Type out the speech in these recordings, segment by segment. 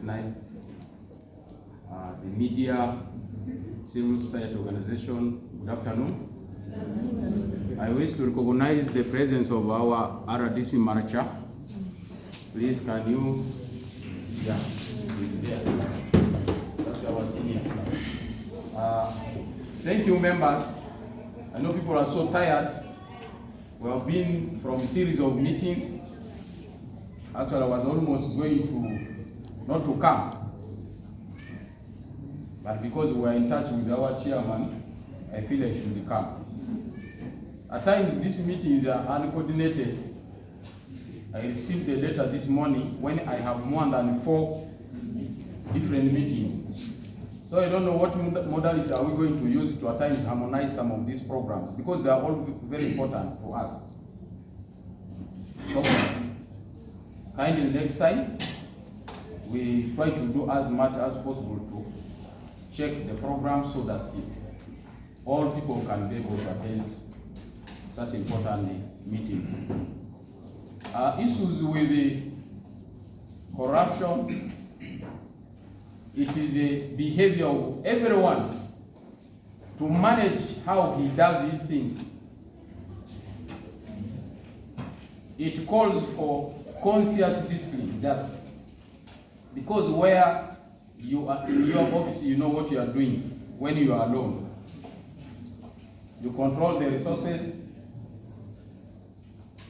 tonight. The media, civil society organization, good afternoon. I wish to recognize the presence of our RDC marcher. Please, can you? Yeah, he's there. That's our senior. Thank you, members. I know people are so tired. We have been from a series of meetings. Actually, I was almost going to not to come, but because we are in touch with our chairman, I feel I should come. At times, these meetings are uncoordinated. I received a letter this morning when I have more than 4 different meetings. So I don't know what modality are we going to use to at times harmonize some of these programs, because they are all very important for us. So kindly next time, we try to do as much as possible to check the program so that all people can be able to attend such important meetings. Issues with the corruption, it is a behavior of everyone to manage how he does these things. It calls for conscious discipline, just because where you are in your office, you know what you are doing when you are alone. You control the resources.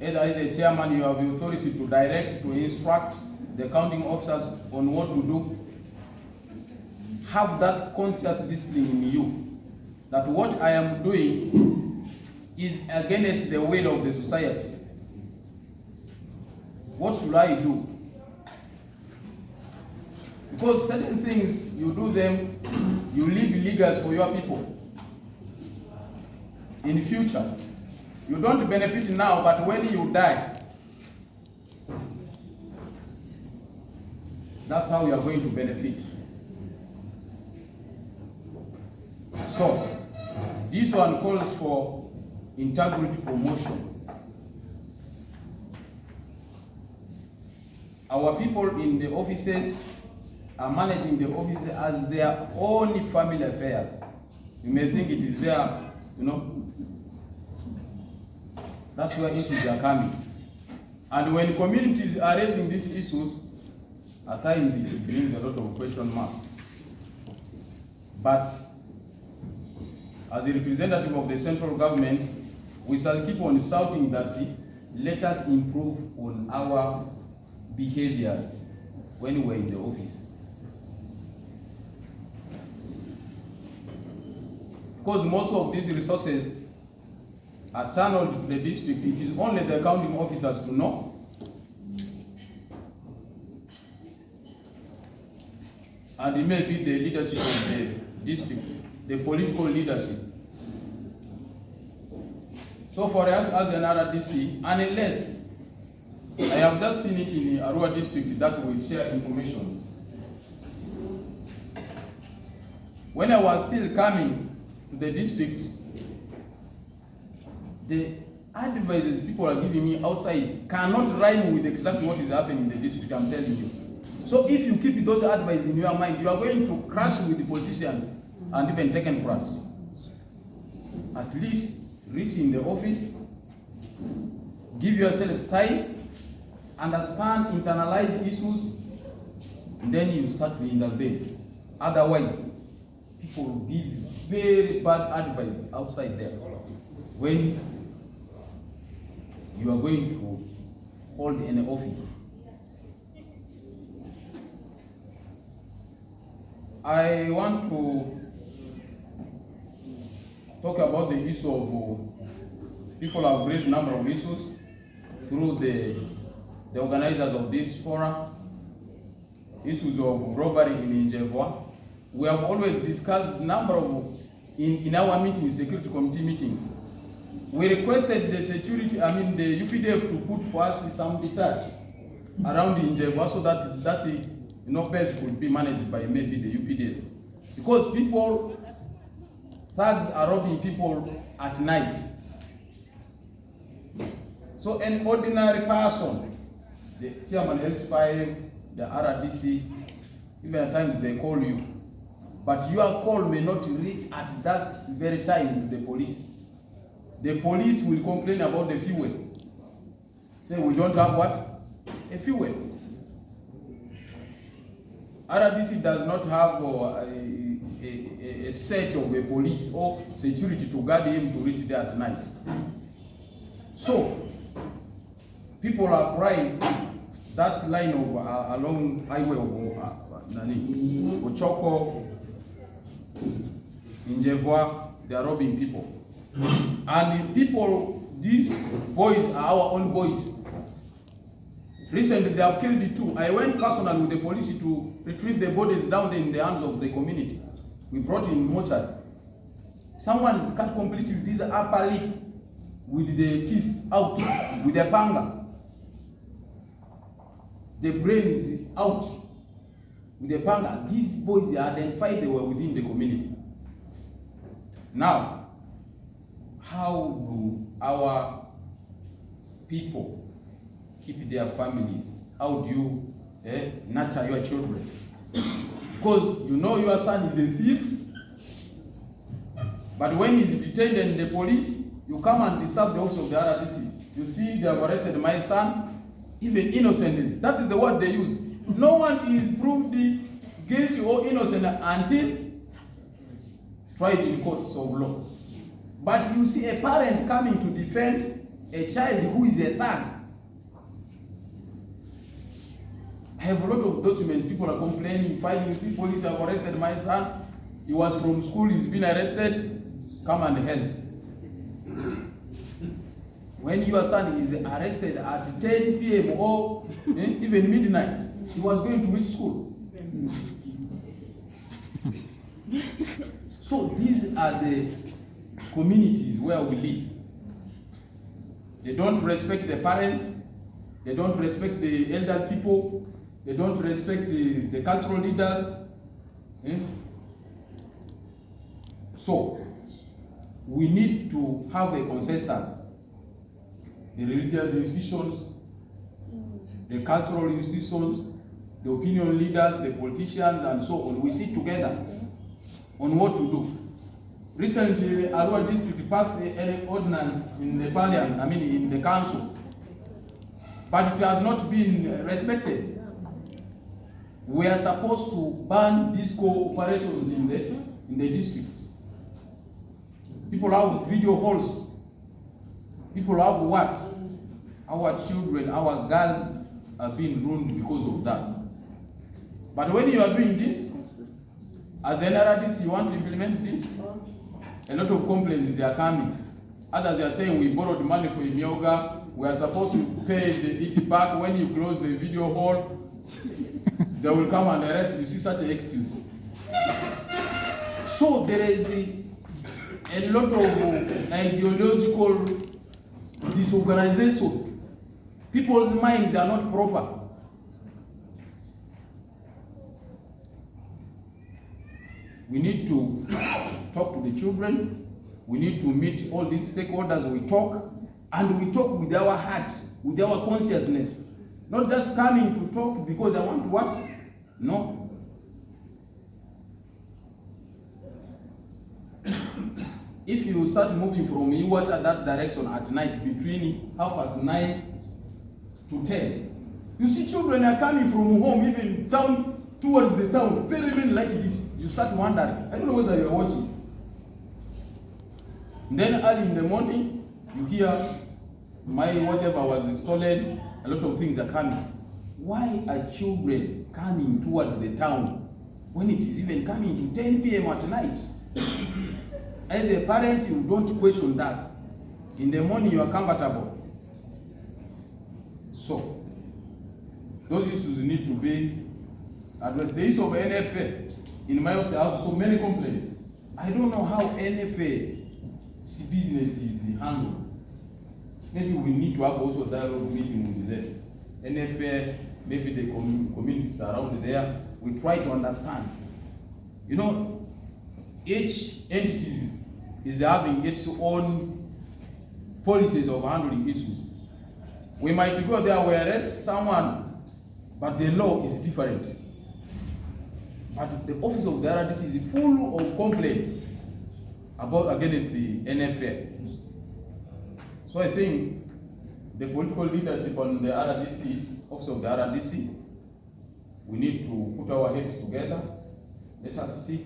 Either as a chairman, you have the authority to direct, to instruct the counting officers on what to do. Have that conscious discipline in you, that what I am doing is against the will of the society. What should I do? Because certain things, you do them, you leave legacy for your people in the future. You don't benefit now, but when you die, that's how you are going to benefit. So, this one calls for integrity promotion. Our people in the offices are managing the offices as their own family affairs. You may think it is their, that's where issues are coming. And when communities are raising these issues, at times it brings a lot of question marks. But as a representative of the central government, we shall keep on shouting that let us improve on our behaviors when we're in the office. Because most of these resources are channeled to the district, it is only the accounting officers to know. And it may be the leadership of the district, the political leadership. So for us as an RDC, unless I have just seen it in the Arua district that we share information. When I was still coming to the district, the advices people are giving me outside cannot rhyme with exactly what is happening in the district, I'm telling you. So if you keep those advices in your mind, you are going to crash with the politicians and even technocrats. At least reach in the office, give yourself time, understand, internalize issues, and then you start to intervene. Otherwise, people will give very bad advice outside there when you are going to hold an office. I want to talk about the issue of people have raised a number of issues through the organizers of this forum. Issues of robbery in Njevwa. We have always discussed a number of, in our meetings, security committee meetings. We requested the security, the UPDF to put for us some detach around Njevwa so that belt could be managed by maybe the UPDF. Because thugs are robbing people at night. So an ordinary person, the chairman L5, the RDC, Even at times they call you. But your call may not reach at that very time to the police. The police will complain about the fuel. Say we don't have what? A fuel. RDC does not have a set of a police or security to guard him to reach there at night. So, people are crying that line of along highway of Ochoko, Njevwa, they are robbing people. And the people, these boys are our own boys. Recently, they have killed 2. I went personally with the police to retrieve the bodies down there in the hands of the community. We brought in mortuary. Someone is cut completely this upper lip with the teeth out, with the panga. The brain is out with the panga. These boys are identified, they were within the community. Now, how do our people keep their families? How do you nurture your children? Because you know your son is a thief, but when he's detained in the police, you come and disturb the office of the RDC. You see they have arrested my son, even innocently. That is the word they use. No one is proved guilty or innocent until tried in courts of law. But you see a parent coming to defend a child who is a thug. I have a lot of documents. People are complaining, filing. You see, police have arrested my son. He was from school. He's been arrested. Come and help. When your son is arrested at 10 p.m. or even midnight, he was going to which school? So these are the communities where we live. They don't respect the parents. They don't respect the elder people. They don't respect the cultural leaders. So, we need to have a consensus. The religious institutions, the cultural institutions, the opinion leaders, the politicians, and so on. We sit together on what to do. Recently, Arua district passed an ordinance in the parliament, in the council, but it has not been respected. We are supposed to ban disco operations in the district. People have video halls. People have what? Our children, our girls are being ruined because of that. But when you are doing this, as an RDC, you want to implement this, a lot of complaints they are coming. Others are saying we borrowed money for yoga. We are supposed to pay it back. When you close the video hall, they will come and arrest you. You see such an excuse. So there is a lot of ideological disorganization. People's minds are not proper. We need to talk to the children. We need to meet all these stakeholders. We talk, and we talk with our heart, with our consciousness. Not just coming to talk because I want to what? No. If you start moving from that direction at night between 9:30 to 10, you see children are coming from home, even down towards the town, very like this. You start wondering. I don't know whether you are watching. And then early in the morning, you hear my whatever was stolen. A lot of things are coming. Why are children coming towards the town when it is even coming to 10 p.m. at night? As a parent, you don't question that. In the morning, you are comfortable. So, those issues need to be addressed. The issue of NFA, in my office, I have so many complaints. I don't know how NFA business is handled. Maybe we need to have also dialogue meeting with them. NFA, maybe the communities around there, we try to understand. You know, each entity is having its own policies of handling issues. We might go there, we arrest someone, but the law is different. But the office of the RDC is full of complaints against the NFL. So I think the political leadership on the RDC, office of the RDC, we need to put our heads together. Let us sit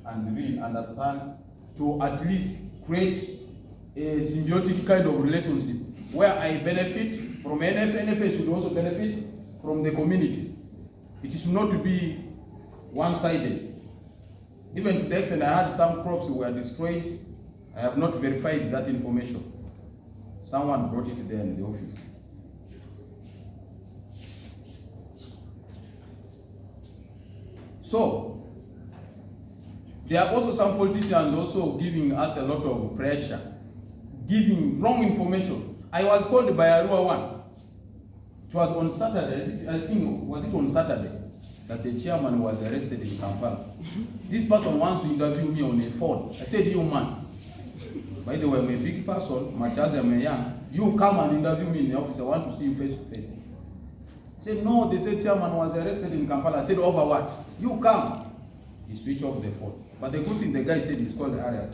and really understand to at least create a symbiotic kind of relationship where I benefit from NFA should also benefit from the community. It should not be one-sided. Even to the extent I had some crops were destroyed, I have not verified that information. Someone brought it there in the office. So, there are also some politicians also giving us a lot of pressure, giving wrong information. I was called by Arua one. It was on Saturday, I think, was it on Saturday, that the chairman was arrested in Kampala. This person wants to interview me on a phone. I said, you man, by the way, I'm a big person, much as I'm young, you come and interview me in the office, I want to see you face to face. He said, no, they said chairman was arrested in Kampala. I said, over what? You come. He switched off the phone. But the good thing the guy said is called Arua.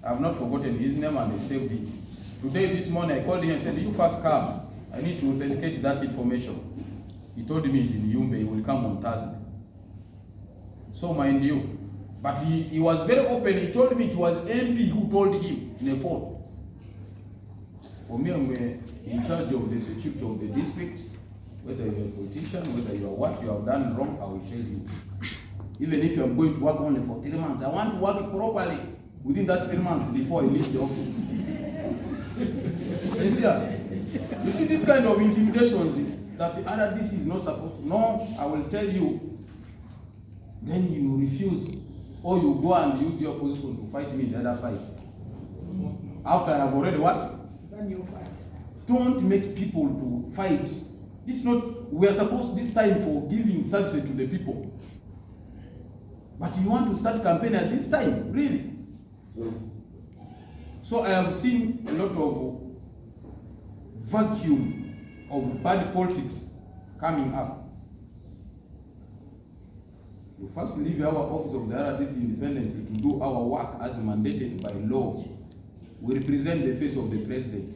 I have not forgotten his name and I saved it. Today, this morning, I called him and said, you first come. I need to authenticate that information. He told me he's in Yumbe, he will come on Thursday. So mind you. But he was very open. He told me it was MP who told him in a phone. For me, I'm in charge of the security of the district. Whether you're a politician, whether you are what you have done wrong, I will tell you. Even if you're going to work only for 3 months, I want to work properly within that 3 months before I leave the office. You see this kind of intimidation that the RDC is not supposed to. No, I will tell you. Then you refuse, or you go and use your position to fight me the other side. After I have already what? Then you fight. Don't make people to fight. This is not, we are supposed this time for giving services to the people. But you want to start campaign at this time, really? So I have seen a lot of vacuum of bad politics coming up. We first leave our office of the RDC independently to do our work as mandated by law. We represent the face of the president.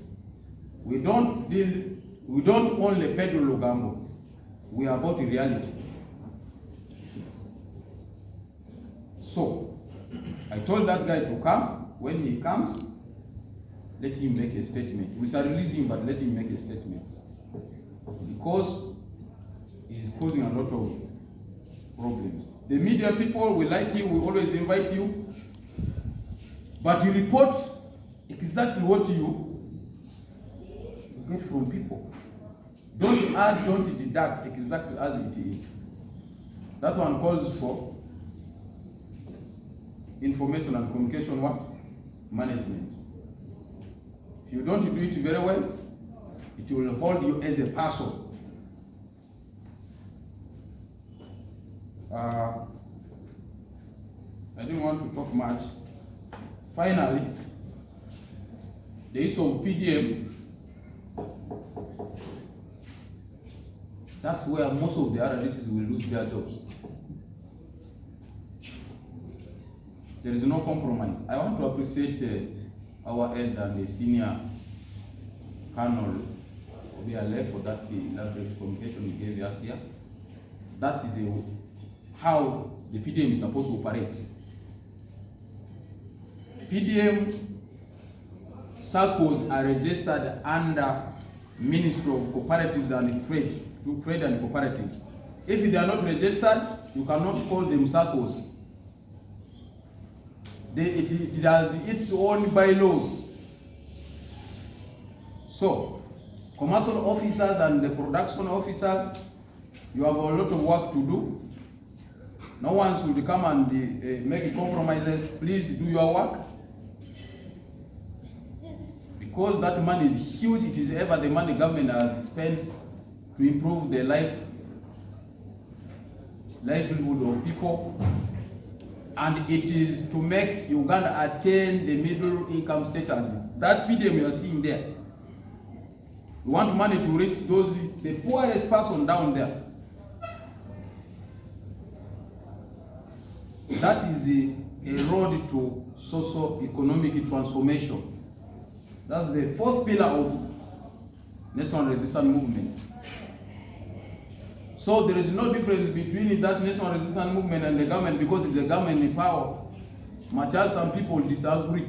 We don't only peddle Logambo. We are about the reality. So, I told that guy to come. When he comes, let him make a statement. We shall release him, but let him make a statement. Because he's causing a lot of problems. The media people, we like you, we always invite you. But you report exactly what you get from people. Don't add, don't deduct exactly as it is. That one calls for information and communication what? Management. If you don't do it very well, it will hold you as a person. I didn't want to talk much. Finally, the issue of PDM, that's where most of the RDCs will lose their jobs. There is no compromise. I want to appreciate our elder and the senior colonel for that elaborate communication he gave us here. That is how the PDM is supposed to operate. PDM circles are registered under Ministry of Cooperatives and Trade and Cooperatives. If they are not registered, you cannot call them circles. It has its own bylaws. So, commercial officers and the production officers, you have a lot of work to do. No one should come and make compromises. Please do your work. Because that money is huge, it is ever the money government has spent to improve the livelihood of people. And it is to make Uganda attain the middle income status. That PDM you are seeing there. We want money to reach the poorest person down there. That is a road to socio-economic transformation. That's the fourth pillar of national resistance movement. So there is no difference between that national resistance movement and the government, because it's the government in power, much as some people disagree.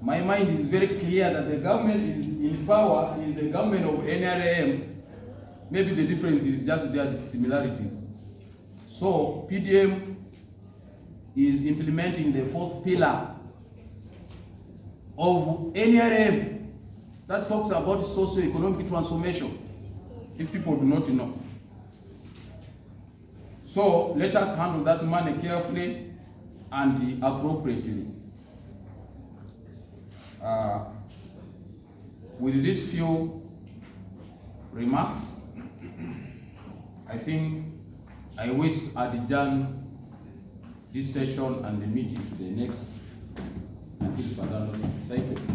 My mind is very clear that the government is in power, is the government of NRM. Maybe the difference is just their similarities. So PDM is implementing the fourth pillar of NRM that talks about socio-economic transformation, if people do not know. So let us handle that money carefully and appropriately. With these few remarks, I think I wish to adjourn this session and the meeting to the next. Thank you.